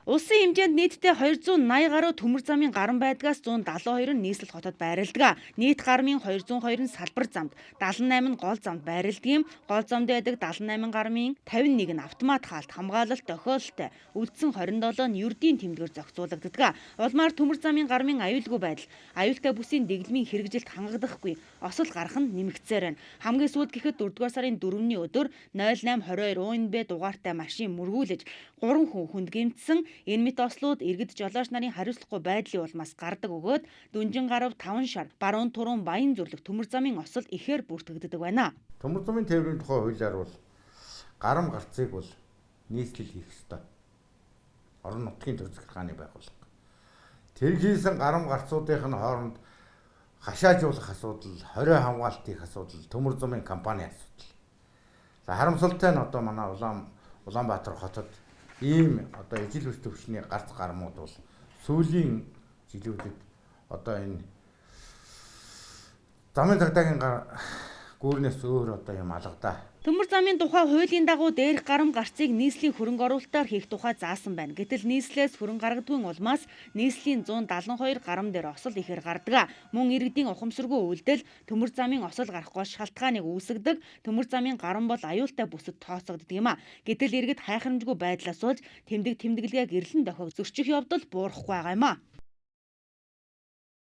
Улсын хэмжээнд нийтдээ 280 гаруй төмөр замын гарам байдгаас 172 нь нийслэл хотод байрладаг. Нийт гармын 202 нь салбар замд, 78 нь гол замд байрладаг юм. Гол замд байдаг 78 гармын 51 нь автомат хаалт хамгаалалт тохиолдолтой, үлдсэн 27 нь ердийн тэмдгээр зохицуулагддаг. Улмаар төмөр замын гармын аюулгүй байдал, аюултай бүсийн дэглэмийн хэрэгжилт хангагдахгүй, осол гарах нь нэмэгдсээр байна. Хамгийн сүүлд гэхэд 4-р сарын 4-ний өдөр 0822 УНБ дугаартай машин мөргүүлж 3 хүн хүнд гэмтсэн. Энэ мэт ослууд иргэд жолооч нарын хариуцлагагүй байдлын улмаас гардаг өгөөд Дүнжин гарав 5 шар, Баруун Турун Баян зүрлэг төмөр замын осол ихээр бүртгэгддэг байна. Төмөр замын тээврийн тухай хуулиар бол гарам гарцыг бол нийслэл хийх ёстой. Орон нутгийн төр захиргааны байгууллага. Тэр хийсэн гарам гарцуудын хооронд хашаажуулах асуудал, хорио хамгаалалт хийх асуудал, төмөр замын компани асуудал. Харамсалтай нь одоо манай Улаанбаатар хотод ийм одоо ижил хүч төвчний гарц гармууд бол сүүлийн жилүүдэд одоо энэ замын цагдаагийн гүүрнээс өөр одоо юм алгадаа. Төмөр замын тухай хуулийн дагуу дээрх гарам гарцыг нийслэлийн хөрөнгө оруулалтаар хийх тухай заасан байна. Гэтэл нийслэлээс хөрөнгө гаргадгүй улмаас нийслэлийн 172 гарам дээр осол ихээр гардаг. Мөн иргэдийн ухамсаргүй үйлдэл төмөр замын осол гарах гол шалтгааныг үүсгэдэг. Төмөр замын гарам бол аюултай бүсэд тооцогддог юм а. Гэтэл иргэд хайхрамжгүй байдлаас болж тэмдэглэгээ гэрлэн дохиог зөрчих явдал буурахгүй байгаа юм а.